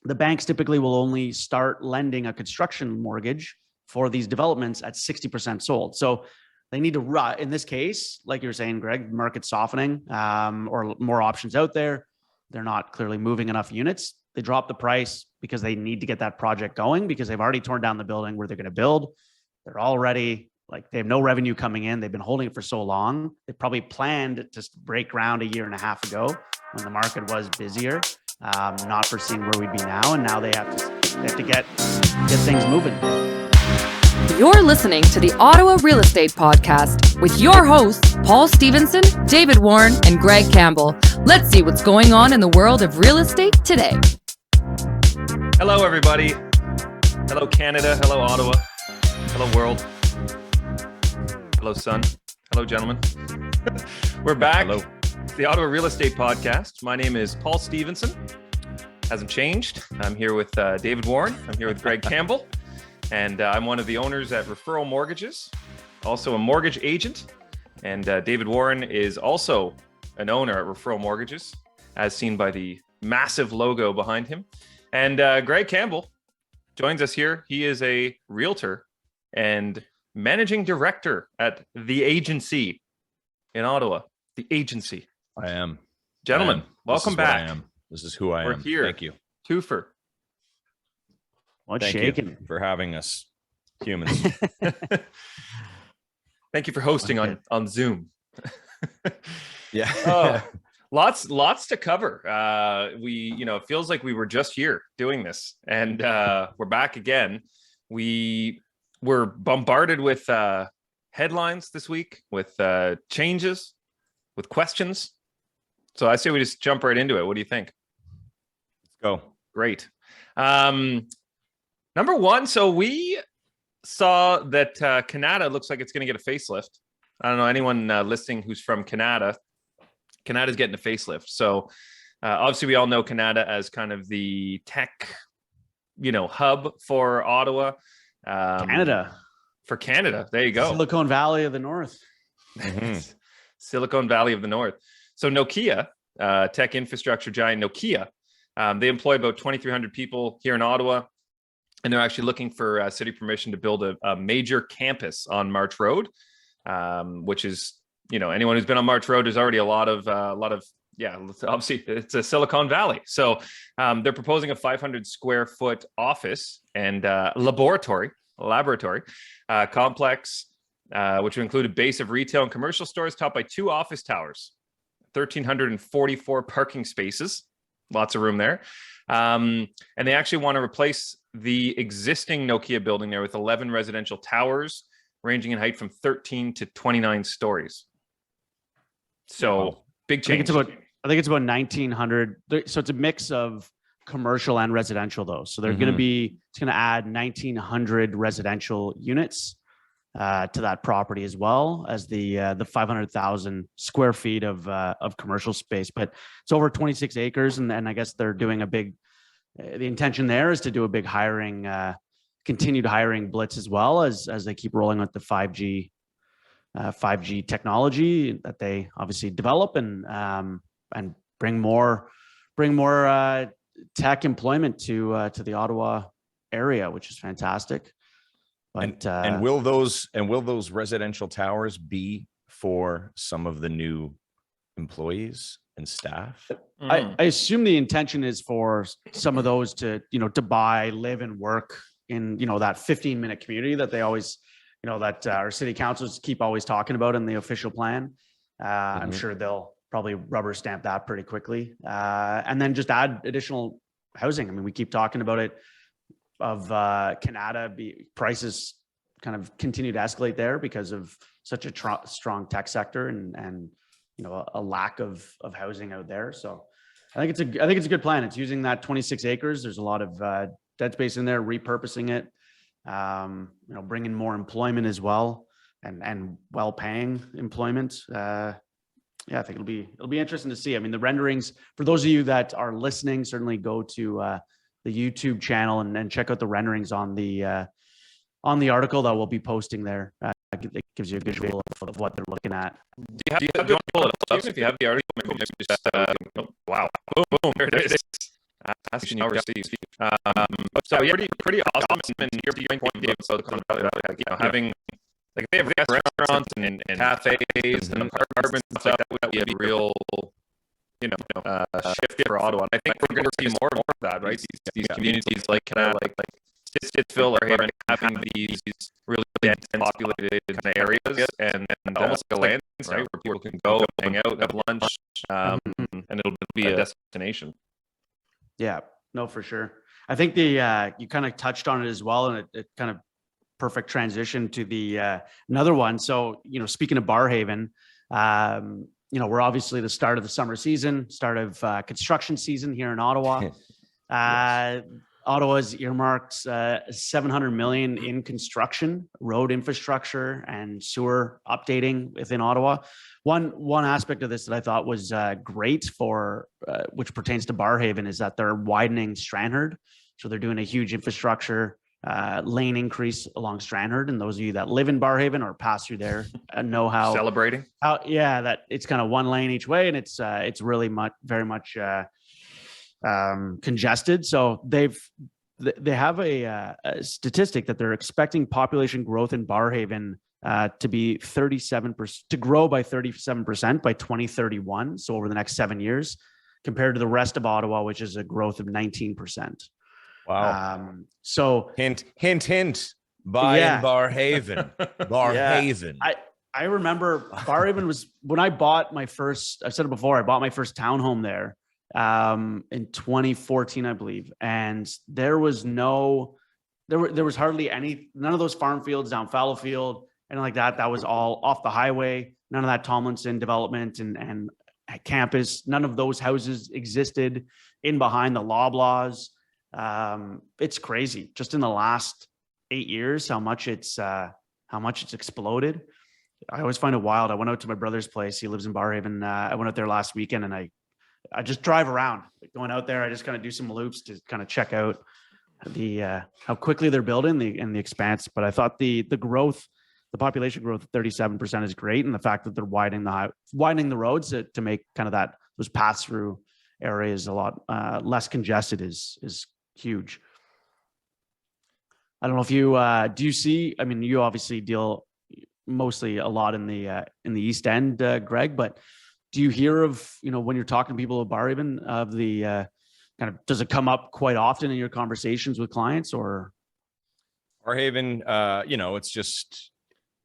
the banks typically will only start lending a construction mortgage for these developments at 60% sold. So they need to in this case, like you were saying, Greg, market softening, or more options out there. They're not clearly moving enough units. They drop the price because they need to get that project going, because they've already torn down the building where they're going to build. They're already they have no revenue coming in. They've been holding it for so long. They probably planned to break ground a year and a half ago when the market was busier, not foreseeing where we'd be now. And now they have to get things moving. You're listening to the Ottawa Real Estate Podcast with your hosts, Paul Stevenson, David Warren, and Greg Campbell. Let's see what's going on in the world of real estate today. Hello, everybody. Hello, Canada. Hello, Ottawa. Hello, world. Hello, son. Hello, gentlemen. We're back. Hello. The Ottawa Real Estate Podcast. My name is Paul Stevenson. Hasn't changed. I'm here with David Warren. I'm here with Greg Campbell. And I'm one of the owners at Referral Mortgages, also a mortgage agent. And David Warren is also an owner at Referral Mortgages, as seen by the massive logo behind him. And Greg Campbell joins us here. He is a realtor and managing director at The Agency in Ottawa. The Agency. I am. Gentlemen, welcome back. This is who I am. We're here. Thank you. Twofer. What's Thank shaking? you for having us, humans. Thank you for hosting on Zoom. Yeah. Oh, lots to cover. It feels like we were just here doing this, and we're back again. We were bombarded with headlines this week, with changes, with questions. So I say we just jump right into it. What do you think? Let's go. Great. Number one, so we saw that Canada looks like it's going to get a facelift. I don't know anyone listening who's from Canada. Canada's getting a facelift. So obviously we all know Canada as kind of the tech, hub for Ottawa. For Canada. There you go. Silicon Valley of the North. Mm-hmm. Silicon Valley of the North. So Nokia, tech infrastructure giant Nokia, they employ about 2,300 people here in Ottawa. And they're actually looking for city permission to build a major campus on March Road, which is, anyone who's been on March Road, there's already a lot of, obviously it's a Silicon Valley. So they're proposing a 500 square foot office and laboratory complex, which will include a base of retail and commercial stores topped by 2 office towers, 1,344 parking spaces, lots of room there. And they actually want to replace the existing Nokia building there with 11 residential towers ranging in height from 13 to 29 stories. So big change. I think it's about 1,900. So it's a mix of commercial and residential though. So they're going to add 1,900 residential units to that property, as well as the 500,000 square feet of commercial space. But it's over 26 acres, and I guess they're doing a big. The intention there is to do a big continued hiring blitz, as well as they keep rolling with the 5G technology that they obviously develop and bring more tech employment to the Ottawa area, which is fantastic. But, and will those residential towers be for some of the new employees and staff? I assume the intention is for some of those to buy, live, and work in that 15-minute community that they always that our city councils keep always talking about in the official plan. I'm sure they'll probably rubber stamp that pretty quickly, and then just add additional housing. I mean, we keep talking about it. Of Canada, prices kind of continue to escalate there because of such a strong tech sector and a lack of housing out there. So I think it's a good plan. It's using that 26 acres. There's a lot of dead space in there, repurposing it, bringing more employment as well, and well-paying employment. I think it'll be interesting to see. I mean, the renderings, for those of you that are listening, certainly go to the YouTube channel and check out the renderings on the article that we'll be posting there. It gives you a visual of what they're looking at. Do you have the article? If you have the article, wow, boom, there it is. asking you receive. So yeah, pretty awesome. And your point, Dave, about having like they have restaurants and cafes and apartments and stuff that would be a real shift for Ottawa. And I think we're going to see more and more of that, right? These communities like Stittsville are having these really dense populated kind of areas and almost like a land, right, where people can go hang out, have lunch, and it'll be a destination. Yeah, no, for sure. I think the you kind of touched on it as well, and it kind of perfect transition to the another one. So, speaking of Barrhaven, we're obviously the start of the summer season, start of construction season here in Ottawa. Yes. Ottawa's earmarked 700 million in construction, road infrastructure, and sewer updating within Ottawa. One aspect of this that I thought was great for, which pertains to Barrhaven, is that they're widening Strandherd. So they're doing a huge infrastructure lane increase along Strandherd. And those of you that live in Barrhaven or pass through there know how celebrating. That it's kind of one lane each way, and it's really very much congested. So they have a statistic that they're expecting population growth in Barrhaven to be 37%, to grow by 37% by 2031. So over the next 7 years, compared to the rest of Ottawa, which is a growth of 19%. Wow. So hint. Buy in Barrhaven. Barrhaven. Yeah. I remember Barrhaven was when I bought my first, I've said it before, I bought my first townhome there in 2014, I believe. And there was there was hardly none of those farm fields down Fallowfield and like that. That was all off the highway. None of that Tomlinson development and campus. None of those houses existed in behind the Loblaws. It's crazy just in the last 8 years, how much it's exploded. I always find it wild. I went out to my brother's place. He lives in Barrhaven. I went out there last weekend and I just drive around. Going out there, I just kind of do some loops to kind of check out the how quickly they're building the expanse. But I thought the growth, the population growth of 37% is great, and the fact that they're widening the roads to make kind of those pass through areas a lot less congested is huge. I don't know if you do you see. I mean, you obviously deal mostly a lot in the East End, Greg, but do you hear of, when you're talking to people at Barrhaven, of the kind of, does it come up quite often in your conversations with clients? Or Barrhaven, it's just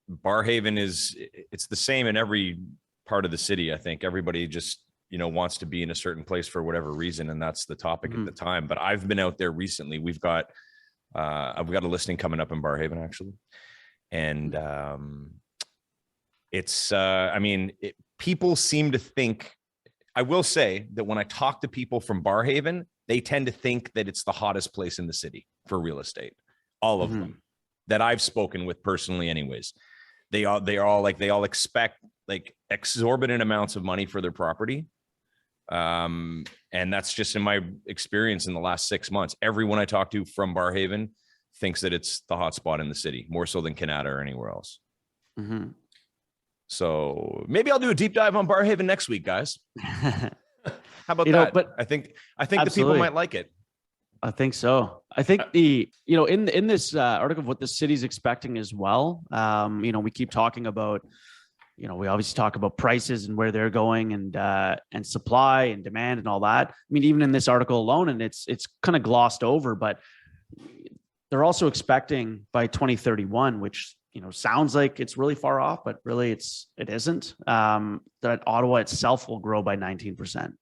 Barrhaven it's the same in every part of the city. I think everybody just wants to be in a certain place for whatever reason, and that's the topic at the time. But I've been out there recently. I've got a listing coming up in Barrhaven actually, and people seem to think, I will say that when I talk to people from Barrhaven, they tend to think that it's the hottest place in the city for real estate. All of them that I've spoken with personally anyways, they all expect like exorbitant amounts of money for their property. And that's just in my experience in the last 6 months. Everyone I talk to from Barrhaven thinks that it's the hot spot in the city, more so than Canada or anywhere else. So maybe I'll do a deep dive on Barrhaven next week, guys. How about that? But I think the people might like it. I think so. I think in this article of what the city's expecting as well. We keep talking about, we obviously talk about prices and where they're going and supply and demand and all that. I mean, even in this article alone, and it's kind of glossed over, but they're also expecting by 2031, which sounds like it's really far off, but really it isn't. That Ottawa itself will grow by 19%.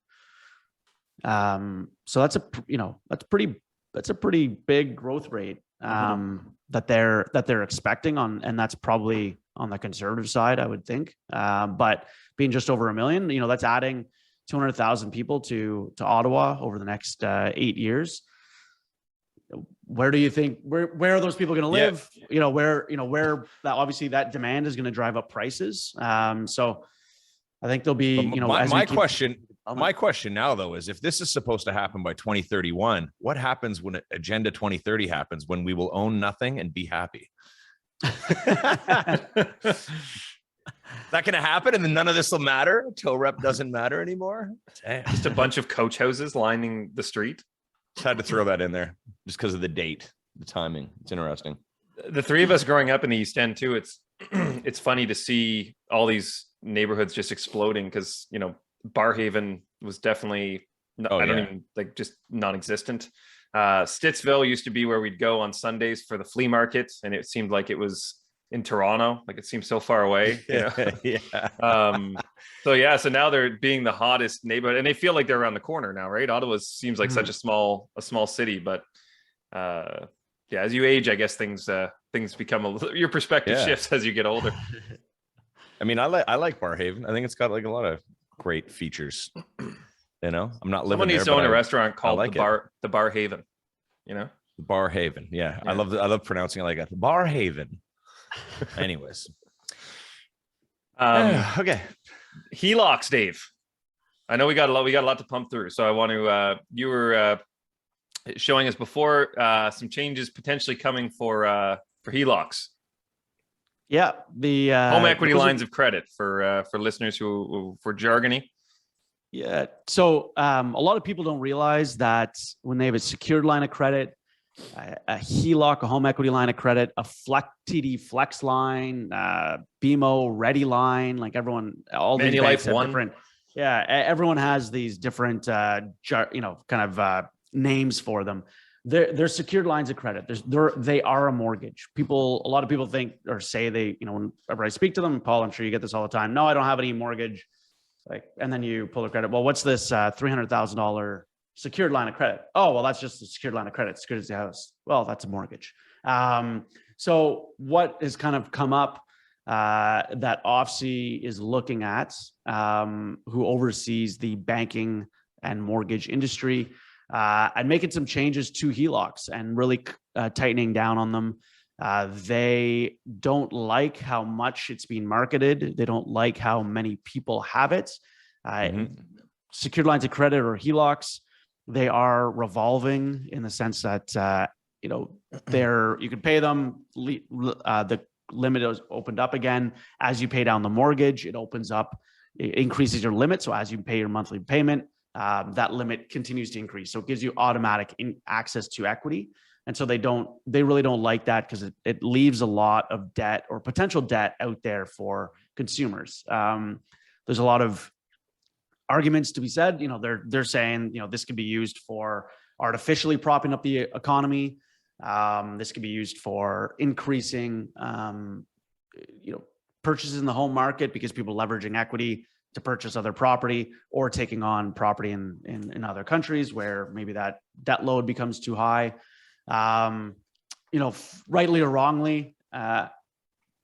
So that's a pretty big growth rate that they're expecting and that's probably on the conservative side, I would think. But being just over 1 million, that's adding 200,000 people to Ottawa over the next 8 years. Where do you think where are those people going to live? Yeah. Where that obviously that demand is going to drive up prices. So I think there'll be, my question now though is, if this is supposed to happen by 2031, what happens when Agenda 2030 happens, when we will own nothing and be happy? Is that going to happen? And then none of this will matter. Tow rep doesn't matter anymore. Just a bunch of coach houses lining the street. Just had to throw that in there just because of the date, the timing. It's interesting. The three of us growing up in the East End too, it's funny to see all these neighborhoods just exploding because, you know, Barrhaven was definitely, I don't even like just non-existent. Stittsville used to be where we'd go on Sundays for the flea market, and it seemed like it was in Toronto, like it seems so far away. You know? So now they're being the hottest neighborhood, and they feel like they're around the corner now, right? Ottawa seems like such a small city, but as you age, I guess things become your perspective shifts as you get older. I mean, I like Barrhaven. I think it's got like a lot of great features. You know, I'm not living Someone needs there, to own but a restaurant called like the Barrhaven. You know, Barrhaven. Yeah. I love pronouncing it like that. Barrhaven. Anyways, okay. HELOCs, Dave. I know we got a lot to pump through. So I want to. You were showing us before some changes potentially coming for HELOCs. Yeah, the home equity lines of credit for listeners who for jargony. Yeah. So a lot of people don't realize that when they have a secured line of credit, a HELOC, a home equity line of credit, a TD Flex line, BMO Ready line, like everyone, all these banks have different. Yeah, everyone has these different, names for them. They're secured lines of credit. They are a mortgage. A lot of people think or say whenever I speak to them, Paul, I'm sure you get this all the time. No, I don't have any mortgage. And then you pull a credit. Well, what's this $300,000 secured line of credit? Oh, well, that's just a secured line of credit. It's secured as the house. Well, that's a mortgage. So what has kind of come up that OFC is looking at, who oversees the banking and mortgage industry, and making some changes to HELOCs and really tightening down on them. They don't like how much it's being marketed. They don't like how many people have it. Secured lines of credit or HELOCs, they are revolving in the sense that, you can pay them. The limit is opened up again. As you pay down the mortgage, it increases your limit. So as you pay your monthly payment, that limit continues to increase. So it gives you automatic access to equity. And so they really don't like that because it leaves a lot of debt or potential debt out there for consumers. There's a lot of arguments to be said. They're saying, this could be used for artificially propping up the economy. This could be used for increasing, purchases in the home market because people leveraging equity to purchase other property or taking on property in other countries where maybe that debt load becomes too high. Rightly or wrongly,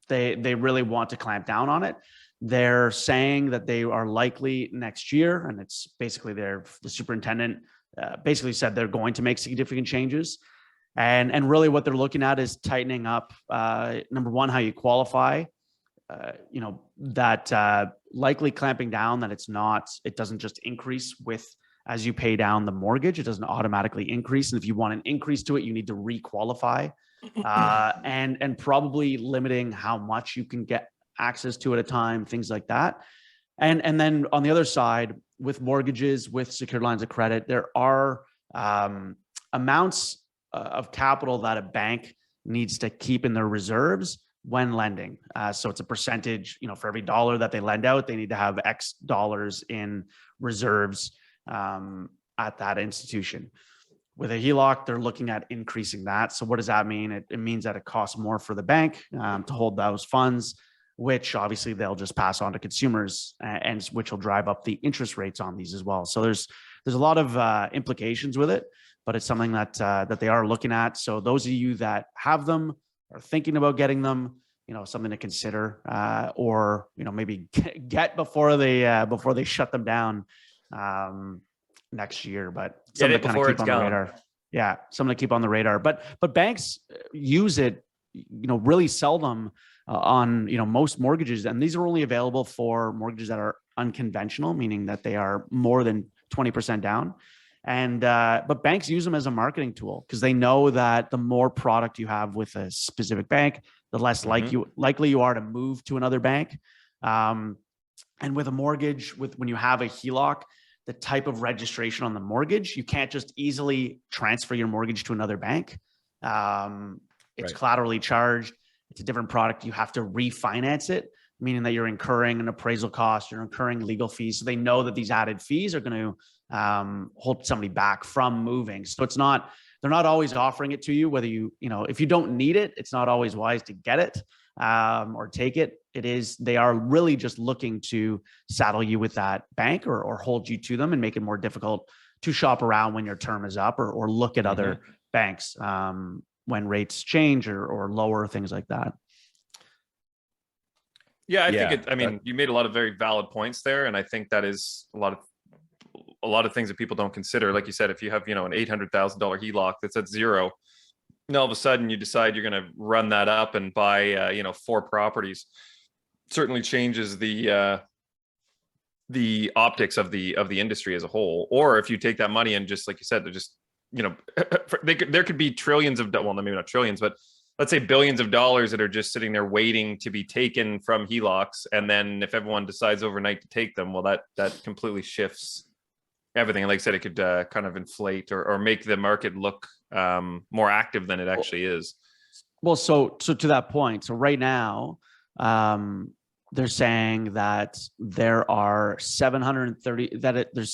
they really want to clamp down on it. They're saying that they are likely next year, and it's basically the superintendent basically said they're going to make significant changes. And really what they're looking at is tightening up, number one, how you qualify, that likely clamping down that it doesn't just increase as you pay down the mortgage. It doesn't automatically increase. And if you want an increase to it, you need to re-qualify, and probably limiting how much you can get access to at a time, things like that. And then on the other side, with mortgages, with secured lines of credit, there are amounts of capital that a bank needs to keep in their reserves when lending. So it's a percentage, for every dollar that they lend out, they need to have X dollars in reserves at that institution. With a HELOC, they're looking at increasing that. So what does that mean? It means that it costs more for the bank to hold those funds, which obviously they'll just pass on to consumers, and which will drive up the interest rates on these as well. So there's a lot of implications with it, but it's something that they are looking at. So those of you that have them are thinking about getting them, something to consider, or maybe get before they shut them down next year. But something to kind of keep on the radar. Yeah, something to keep on the radar. But banks use it, really seldom on most mortgages, and these are only available for mortgages that are unconventional, meaning that they are more than 20% down. And but banks use them as a marketing tool because they know that the more product you have with a specific bank, the less likely you are to move to another bank. And with a mortgage, when you have a HELOC, the type of registration on the mortgage. You can't just easily transfer your mortgage to another bank. It's collaterally charged. It's a different product. You have to refinance it, meaning that you're incurring an appraisal cost, you're incurring legal fees. So they know that these added fees are going to hold somebody back from moving. So they're not always offering it to you, whether if you don't need it, it's not always wise to get it or take it. They are really just looking to saddle you with that bank or hold you to them and make it more difficult to shop around when your term is up or look at other banks when rates change or lower, things like that. Yeah, I think you made a lot of very valid points there. And I think that is a lot of things that people don't consider. Like you said, if you have, an $800,000 HELOC that's at zero, and all of a sudden you decide you're going to run that up and buy, 4 properties, certainly changes the optics of the industry as a whole. Or if you take that money and just, like you said, they're just, there could be trillions of, well, maybe not trillions, but let's say billions of dollars that are just sitting there waiting to be taken from HELOCs. And then if everyone decides overnight to take them, well, that completely shifts everything. And like I said, it could kind of inflate or make the market look more active than it actually is. Well, so to that point, so right now, they're saying that there's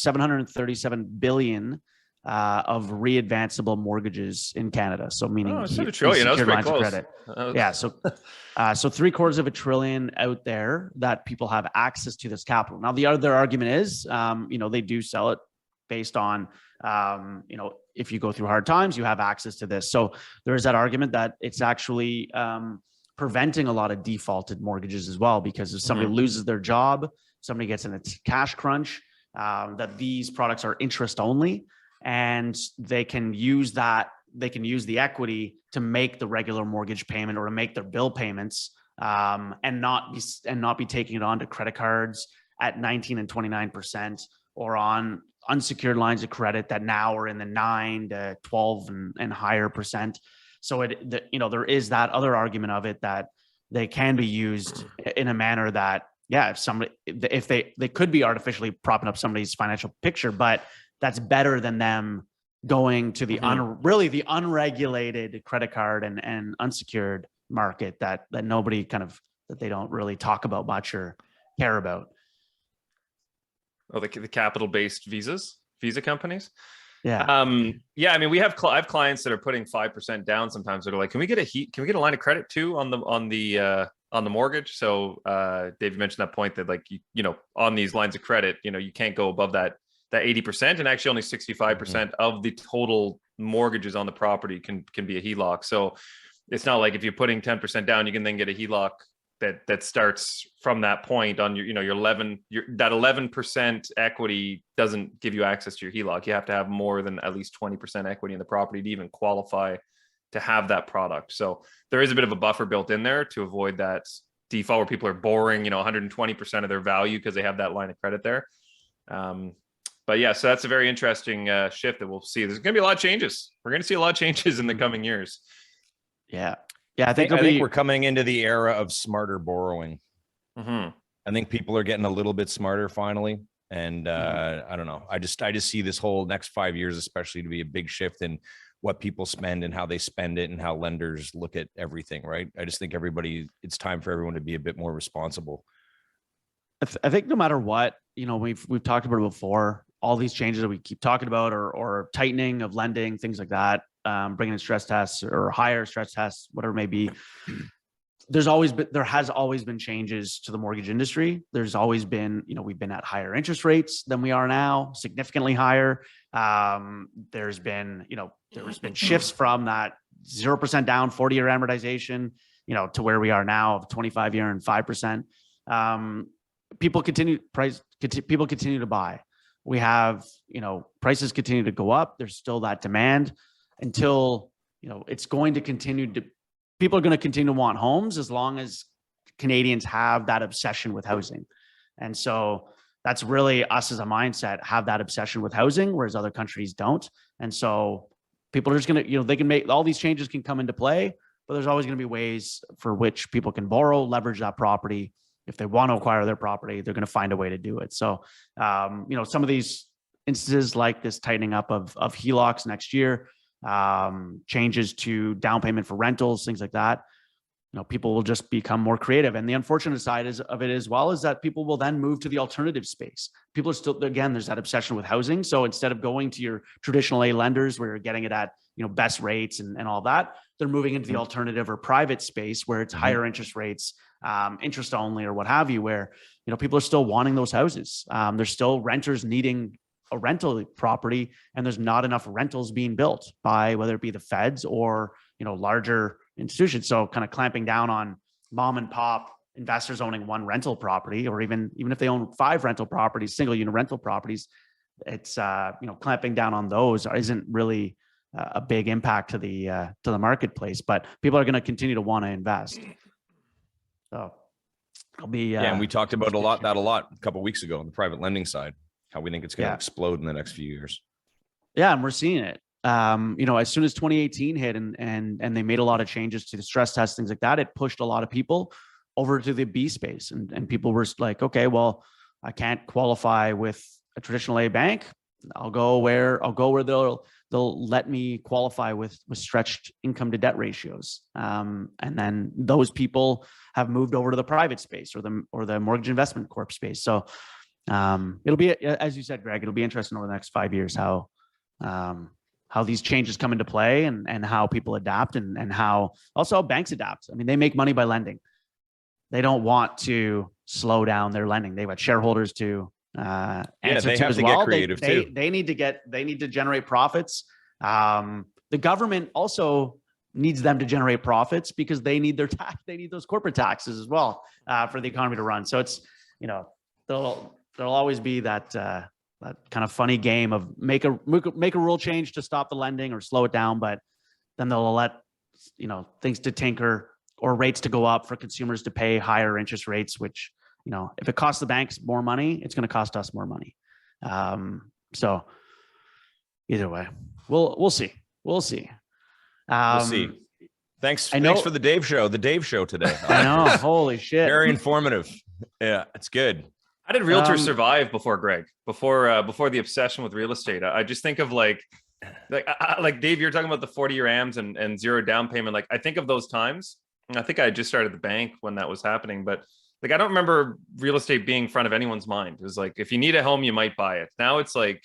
737 billion of readvanceable mortgages in Canada. So meaning instead of trillion, that was pretty close. Yeah. So $750 billion out there that people have access to this capital. Now, the other argument is, they do sell it based on, if you go through hard times, you have access to this. So there is that argument that it's actually preventing a lot of defaulted mortgages as well, because if somebody loses their job, somebody gets in a cash crunch, that these products are interest only, and they can use the equity to make the regular mortgage payment or to make their bill payments, and not be taking it on to credit cards at 19 and 29%, or on unsecured lines of credit that now are in the 9 to 12 and higher percent. So there is that other argument of it, that they can be used in a manner that, if they could be artificially propping up somebody's financial picture, but that's better than them going to the the unregulated credit card and unsecured market that nobody that they don't really talk about much or care about. Oh, the capital-based visa companies. Yeah. I mean, I have clients that are putting 5% down sometimes. That are like, can we get a line of credit too on the mortgage? So Dave, you mentioned that point that, like, on these lines of credit, you can't go above that 80%, and actually only 65% of the total mortgages on the property can be a HELOC. So it's not like if you're putting 10% down, you can then get a HELOC that starts from that point on your 11% equity doesn't give you access to your HELOC. You have to have more than at least 20% equity in the property to even qualify to have that product. So there is a bit of a buffer built in there to avoid that default where people are borrowing, 120% of their value because they have that line of credit there. But yeah, so that's a very interesting shift that we'll see. There's going to be a lot of changes. We're going to see a lot of changes in the coming years. Yeah. Yeah. I think we're coming into the era of smarter borrowing. I think people are getting a little bit smarter finally. And I don't know. I just see this whole next 5 years, especially, to be a big shift in what people spend and how they spend it and how lenders look at everything. Right. I just think it's time for everyone to be a bit more responsible. I think no matter what, we've talked about it before, all these changes that we keep talking about, or tightening of lending, things like that, bringing in stress tests or higher stress tests, whatever it may be. There has always been changes to the mortgage industry. There's always been, we've been at higher interest rates than we are now, significantly higher. There's been shifts from that 0% down 40-year amortization, to where we are now of 25-year and 5%. People continue to buy. We have, prices continue to go up. There's still that demand until, it's going to continue to, people are going to continue to want homes as long as Canadians have that obsession with housing. And so that's really us as a mindset, have that obsession with housing, whereas other countries don't. And so people are just going to, they can make, all these changes can come into play, but there's always going to be ways for which people can borrow, leverage that property. If they want to acquire their property, they're going to find a way to do it. So, some of these instances like this tightening up of HELOCs next year, changes to down payment for rentals, things like that, people will just become more creative. And the unfortunate side of it as well is that people will then move to the alternative space. People are still, again, there's that obsession with housing. So instead of going to your traditional A lenders where you're getting it at, best rates and all that, they're moving into the alternative or private space where it's higher interest rates, interest only or what have you, where, people are still wanting those houses. There's still renters needing a rental property, and there's not enough rentals being built by whether it be the feds or, larger institutions. So kind of clamping down on mom and pop investors owning one rental property, or even if they own 5 rental properties, single unit rental properties, it's, clamping down on those isn't really a big impact to the marketplace, but people are going to continue to want to invest. So it'll be, and we talked about a lot a couple of weeks ago on the private lending side, how we think it's going to explode in the next few years. Yeah. And we're seeing it. As soon as 2018 hit and they made a lot of changes to the stress test, things like that, it pushed a lot of people over to the B space. And people were like, okay, well, I can't qualify with a traditional A bank. I'll go where they'll let me qualify with stretched income to debt ratios. And then those people have moved over to the private space or the mortgage investment corp space. So it'll be, as you said, Greg, it'll be interesting over the next 5 years how these changes come into play and how people adapt and how also banks adapt. I mean, they make money by lending. They don't want to slow down their lending. They've got shareholders to answer they to have as to well. get creative too. They need to generate profits. The government also needs them to generate profits because they need their tax. They need those corporate taxes as well for the economy to run. So it's, there'll always be that kind of funny game of make a rule change to stop the lending or slow it down, but then they'll let things to tinker or rates to go up for consumers to pay higher interest rates, which if it costs the banks more money, it's going to cost us more money. So either way, we'll see. We'll see. Thanks for the Dave show today. I know. Holy shit. Very informative. Yeah, it's good. How did realtors survive before Greg? Before the obsession with real estate? I just think of like Dave, you're talking about the 40-year AMs and zero down payment. Like I think of those times. And I think I just started the bank when that was happening, but like I don't remember real estate being in front of anyone's mind. It was like if you need a home, you might buy it. Now it's like,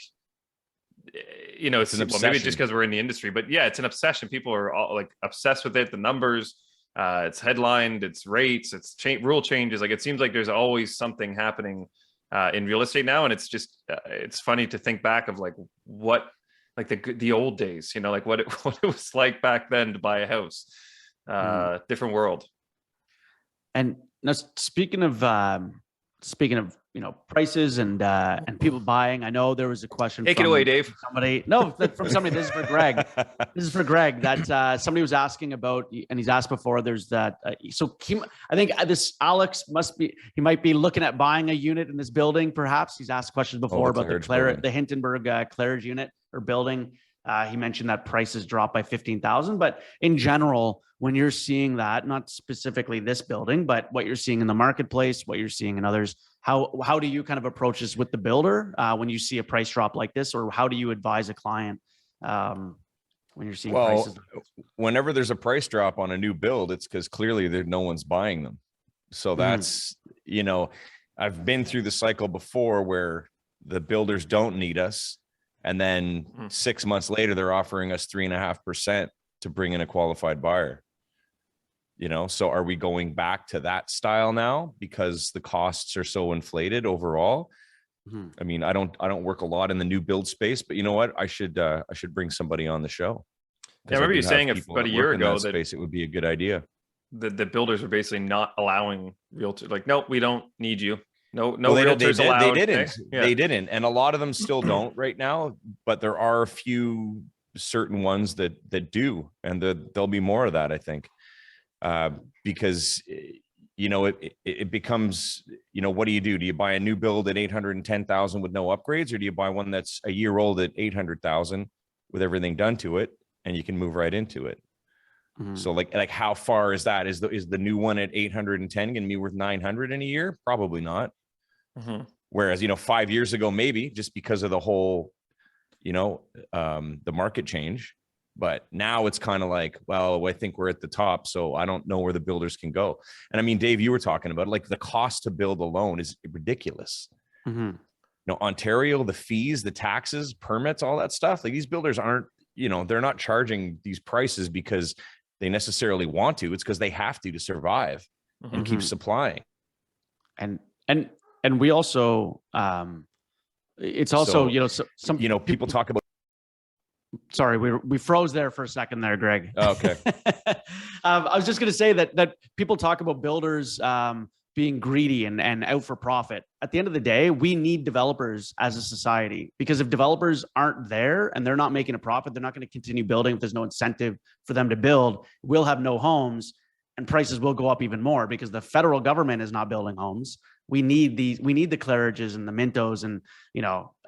it's an obsession. Maybe just because we're in the industry, but yeah, it's an obsession. People are all like obsessed with it. The numbers, it's headlined, it's rates, it's rule changes. Like it seems like there's always something happening in real estate now, and it's just it's funny to think back of like what like the old days, like what it was like back then to buy a house. Different world. And now speaking of prices and people buying, I know there was a question. Take it away, Dave. From somebody. This is for Greg. That somebody was asking about, and he's asked before. There's that. I think this Alex he might be looking at buying a unit in this building. Perhaps he's asked questions before about the Hindenburg Claridge unit or building. He mentioned that prices dropped by 15,000, but in general, when you're seeing that, not specifically this building, but what you're seeing in the marketplace, what you're seeing in others, how do you kind of approach this with the builder when you see a price drop like this, or how do you advise a client when you're seeing prices? Whenever there's a price drop on a new build, it's because clearly no one's buying them. So that's, I've been through the cycle before where the builders don't need us. And then 6 months later, they're offering us 3.5% to bring in a qualified buyer. So are we going back to that style now because the costs are so inflated overall? I mean, I don't work a lot in the new build space, but you know what? I should bring somebody on the show. Yeah, I remember you saying about a year ago that it would be a good idea. The builders are basically not allowing realtors. Like, nope, we don't need you. No, realtors allowed. They didn't. And a lot of them still don't right now, but there are a few certain ones that do. And there'll be more of that, I think, because, it becomes, what do you do? Do you buy a new build at 810,000 with no upgrades, or do you buy one that's a year old at 800,000 with everything done to it and you can move right into it? So like how far is that? Is the new one at 810 going to be worth 900 in a year? Probably not. Whereas, 5 years ago, maybe, just because of the whole the market change. But now it's kind of like, well, I think we're at the top, so I don't know where the builders can go. And I mean, Dave, you were talking about like the cost to build alone is ridiculous. Ontario, the fees, the taxes, permits, all that stuff. Like these builders aren't, they're not charging these prices because they necessarily want to. It's because they have to survive and keep supplying. And we also, it's also, some people talk about. Sorry, we froze there for a second there, Greg. Oh, okay. I was just going to say that people talk about builders being greedy and out for profit. At the end of the day, we need developers as a society, because if developers aren't there and they're not making a profit, they're not going to continue building. If there's no incentive for them to build, we'll have no homes and prices will go up even more because the federal government is not building homes. We need the Claridges and the Mintos and,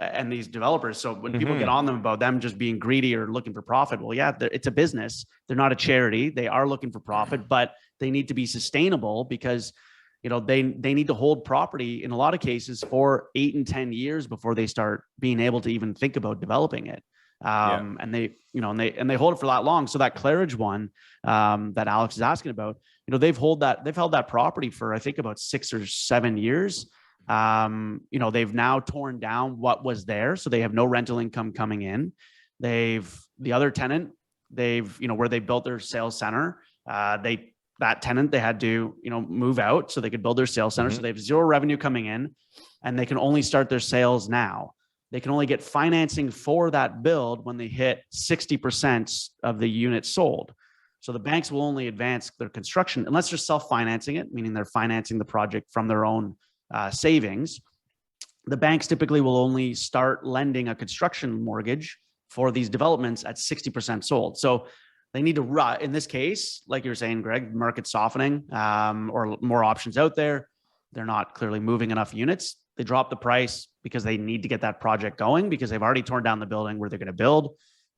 and these developers. So when people get on them about them just being greedy or looking for profit, well, yeah, it's a business. They're not a charity. They are looking for profit, but they need to be sustainable because, they need to hold property in a lot of cases for 8 and 10 years before they start being able to even think about developing it. And they hold it for that long. So that Claridge one that Alex is asking about, they've held that property for, I think, about 6 or 7 years. They've now torn down what was there. So they have no rental income coming in. The other tenant, where they built their sales center, that tenant, they had to, move out so they could build their sales center. So they have zero revenue coming in and they can only start their sales now. They can only get financing for that build when they hit 60% of the units sold. So the banks will only advance their construction unless they're self-financing it, meaning they're financing the project from their own savings. The banks typically will only start lending a construction mortgage for these developments at 60% sold. So they need to in this case, like you were saying, Greg, market softening or more options out there. They're not clearly moving enough units. They drop the price because they need to get that project going because they've already torn down the building where they're going to build.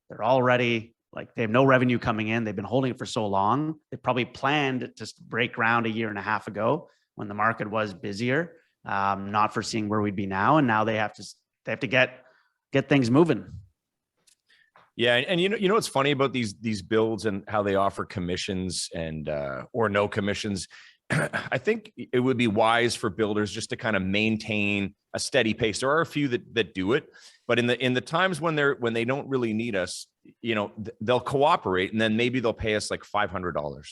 They're already they have no revenue coming in. They've been holding it for so long. They probably planned to break ground 1.5 years ago when the market was busier, not foreseeing where we'd be now. And now they have to get things moving. Yeah, and what's funny about these builds and how they offer commissions and or no commissions. I think it would be wise for builders just to kind of maintain a steady pace. There are a few that do it, but in the times when they don't really need us, they'll cooperate and then maybe they'll pay us like $500.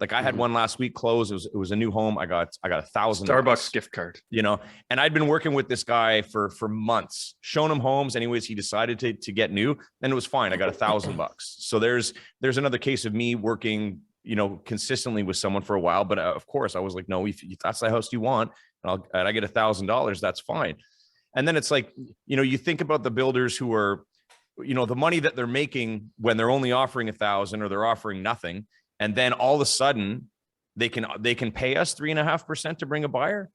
Like I had one last week close. It was a new home. I got $1,000 Starbucks gift card, and I'd been working with this guy for months, showing him homes. Anyways, he decided to get new and it was fine. I got $1,000. So there's another case of me working, consistently with someone for a while. But of course I was like, no, if that's the house you want and I get $1,000, that's fine. And then it's like, you think about the builders who are, the money that they're making when they're only offering 1,000 or they're offering nothing. And then all of a sudden they can pay us 3.5% to bring a buyer.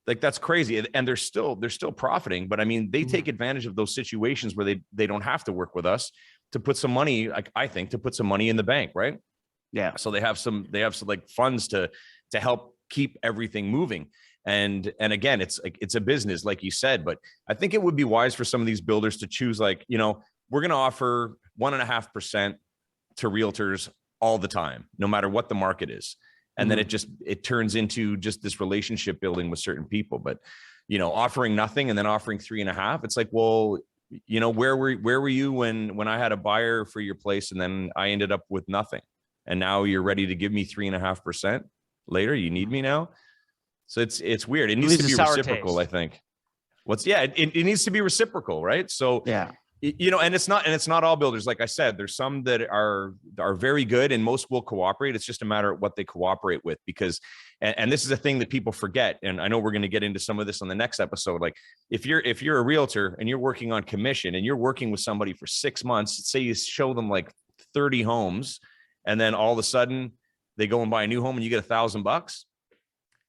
Like that's crazy. And they're still profiting. But I mean, they take advantage of those situations where they don't have to work with us to put some money, to put some money in the bank. Right. Yeah. So they have some like funds to help keep everything moving. And again, it's a business, like you said, but I think it would be wise for some of these builders to choose, we're going to offer 1.5% to realtors all the time, no matter what the market is. And then it turns into just this relationship building with certain people. But, offering nothing and then offering 3.5, it's like, well, where were you when I had a buyer for your place and then I ended up with nothing? And now you're ready to give me 3.5% later. You need me now. So it's weird. It needs to be reciprocal, I think. It needs to be reciprocal, right? So yeah, and it's not all builders. Like I said, there's some that are very good and most will cooperate. It's just a matter of what they cooperate with, because, and this is a thing that people forget. And I know we're going to get into some of this on the next episode. Like if you're a realtor and you're working on commission and you're working with somebody for 6 months, say you show them like 30 homes, and then all of a sudden they go and buy a new home and you get $1,000.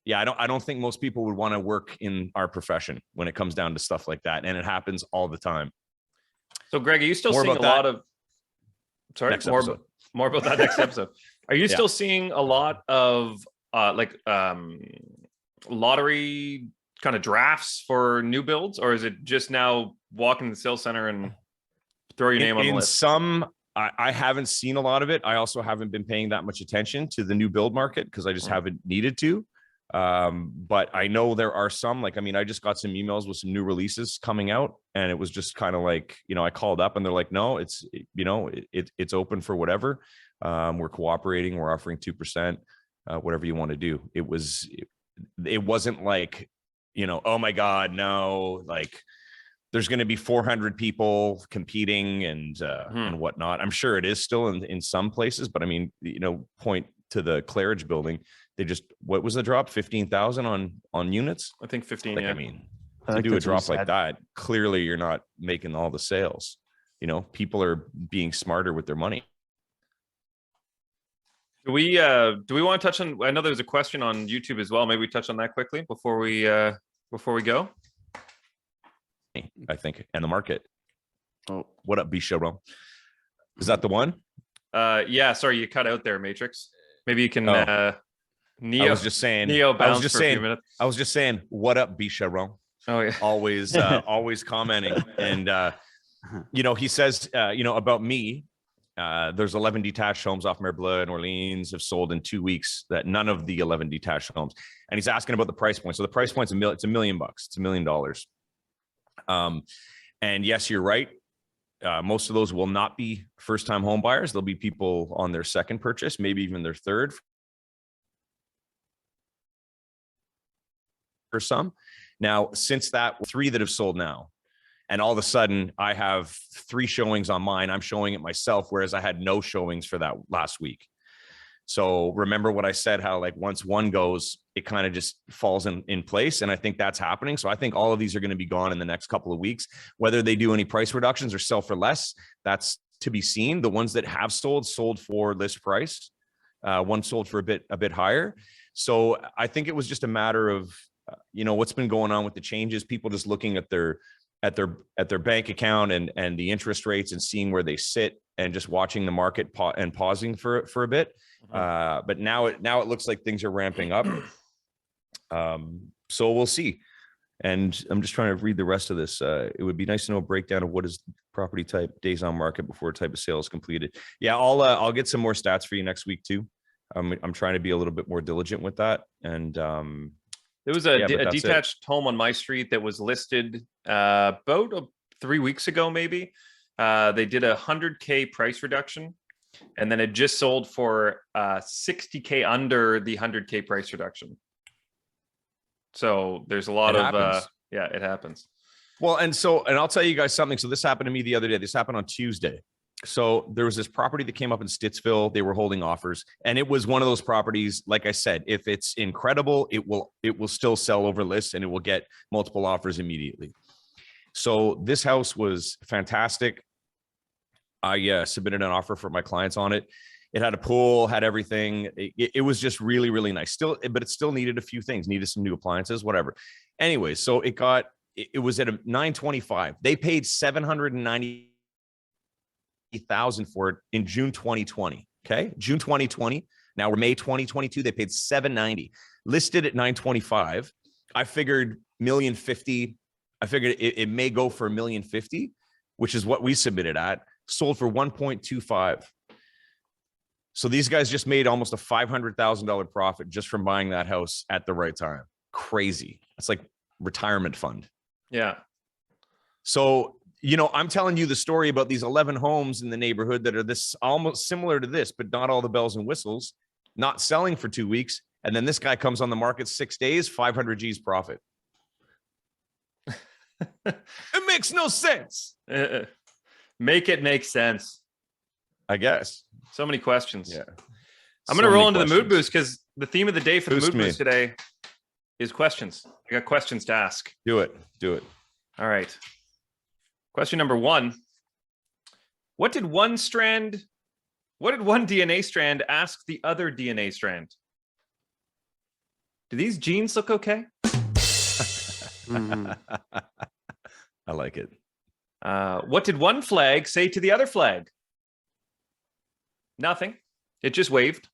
Yeah, I don't think most people would want to work in our profession when it comes down to stuff like that. And it happens all the time. So Greg, are you still seeing a lot of, sorry, more about that next episode. Are you still seeing a lot of lottery kind of drafts for new builds, or is it just now walking the sales center and Throw your name on the In list. some, I haven't seen a lot of it. I also haven't been paying that much attention to the new build market because I just haven't needed to. But I know there are some, like, I mean, I just got some emails with some new releases coming out, and it was just kind of like, I called up and they're like, no, it's, it's open for whatever. We're cooperating. We're offering 2%, whatever you want to do. It wasn't like, oh my God, no, like there's going to be 400 people competing and whatnot. I'm sure it is still in some places, but I mean, point to the Claridge building. They just, what was the drop? 15,000 on units. I think 15. Like, Yeah. I mean, to do a drop like that, clearly you're not making all the sales. People are being smarter with their money. Do we want to touch on? I know there's a question on YouTube as well. Maybe we touch on that quickly before we go. I think, and the market. Oh, what up, Bicharon? Is that the one? Yeah. Sorry, you cut out there, Matrix. Maybe you can. Neo, I was just saying. Neo I was just for saying. A few minutes. I was just saying. What up, Bicharon? Oh yeah. Always, always commenting, and he says, about me. There's 11 detached homes off Marbleau and Orleans have sold in 2 weeks. That none of the 11 detached homes, and he's asking about the price point. So the price point's it's $1 million. It's $1 million. And yes, you're right. Most of those will not be first-time home buyers. There'll be people on their second purchase, maybe even their third. For some, now since that 3 that have sold now. And all of a sudden, I have 3 showings on mine. I'm showing it myself, whereas I had no showings for that last week. So remember what I said, how like once one goes, it kind of just falls in place. And I think that's happening. So I think all of these are going to be gone in the next couple of weeks. Whether they do any price reductions or sell for less, that's to be seen. The ones that have sold for list price. One sold for a bit higher. So I think it was just a matter of, what's been going on with the changes, people just looking at their bank account and the interest rates and seeing where they sit and just watching the market and pausing for a bit. But now it looks like things are ramping up. So we'll see. And I'm just trying to read the rest of this. It would be nice to know a breakdown of what is property type, days on market before type of sale is completed. Yeah, I'll get some more stats for you next week too. I'm trying to be a little bit more diligent with that. And there was a detached home on my street that was listed about 3 weeks ago, maybe. They did a $100K price reduction, and then it just sold for $60K under the $100K price reduction. So there's a lot of yeah, it happens. Well, and I'll tell you guys something. So this happened to me the other day. This happened on Tuesday. So there was this property that came up in Stittsville. They were holding offers, and it was one of those properties. Like I said, if it's incredible, it will still sell over list, and it will get multiple offers immediately. So this house was fantastic. I submitted an offer for my clients on it. It had a pool, had everything. It was just really, really nice. But it still needed a few things. Needed some new appliances, whatever. Anyway, so it was at a 925. They paid $790,000 for it in June 2020. Okay, June 2020. Now we're May 2022. They paid $790. Listed at 925. I figured $1,050,000. I figured it may go for $1,050,000, which is what we submitted at. Sold for 1.25. So these guys just made almost a $500,000 profit just from buying that house at the right time. Crazy. It's like retirement fund. Yeah. So, I'm telling you the story about these 11 homes in the neighborhood that are this almost similar to this, but not all the bells and whistles, not selling for 2 weeks. And then this guy comes on the market 6 days, 500 G's profit. It makes no sense. Make it make sense. I guess. So many questions. Yeah. I'm going to roll into the mood boost because the theme of the day for the mood boost today is questions. I got questions to ask. Do it. All right. Question number 1. What did one DNA strand ask the other DNA strand? Do these genes look okay? I like it. What did one flag say to the other flag? Nothing. It just waved.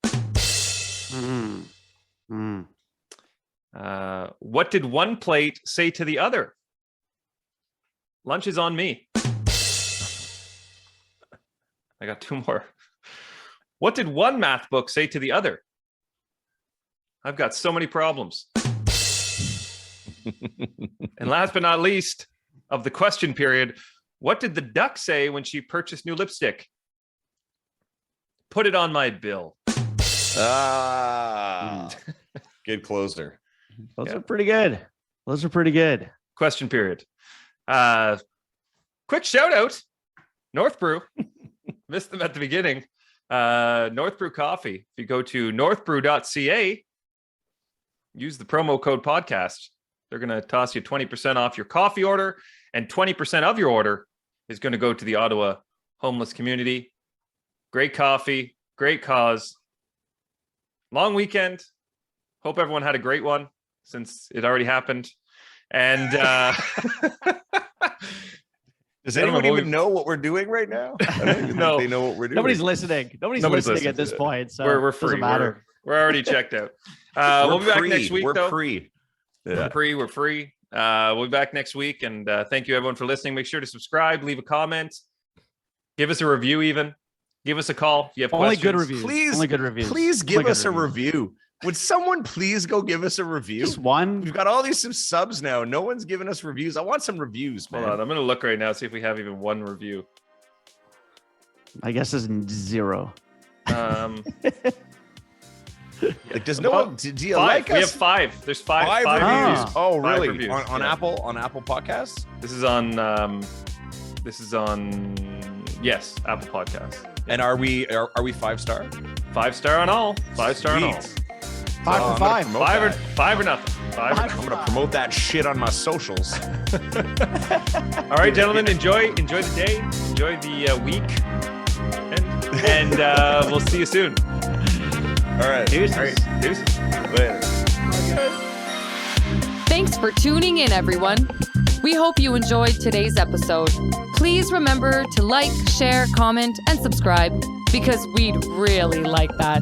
What did one plate say to the other? Lunch is on me. I got two more. What did one math book say to the other? I've got so many problems. And last but not least of the question period, what did the duck say when she purchased new lipstick? Put it on my bill. Good closer. Those are pretty good. Those are pretty good. Question period. Quick shout out, North Brew. Missed them at the beginning. North Brew Coffee. If you go to northbrew.ca, use the promo code podcast. They're going to toss you 20% off your coffee order, and 20% of your order is going to go to the Ottawa homeless community. Great coffee, great cause. Long weekend. Hope everyone had a great one since it already happened. And does anyone even know what we're doing right now? I don't even No. think they know what we're doing. Nobody's listening. Nobody's listening at this point. So we're it free. doesn't matter. We're already checked out. We'll be back next week, We're though. free. Yeah. We're free. We'll be back next week. And thank you, everyone, for listening. Make sure to subscribe, leave a comment, give us a review even. Give us a call if you have Only questions. good reviews. Please, Only good reviews. Please Only give good us a reviews. review. Would someone please go give us a review? Just one. We've got all these subs now. No one's giving us reviews. I want some reviews, man. Hold on. I'm going to look right now, see if we have even one review. I guess is 0. Like, does no Well, one? Do you 5. like us? We have 5. There's 5 Five reviews. reviews. Oh, Five really? reviews, On yeah. Apple Podcasts? This is on yes, Apple Podcasts. And are we 5-star? 5-star on all. 5-star on all. Sweet. 5 I'm for gonna 5. promote that. Five or nothing. Five. Five. I'm gonna promote that shit on my socials. All right, gentlemen, enjoy the day, enjoy the week, and we'll see you soon. All right. Deuces. All right, deuces. Later. Thanks for tuning in, everyone. We hope you enjoyed today's episode. Please remember to like, share, comment, and subscribe because we'd really like that.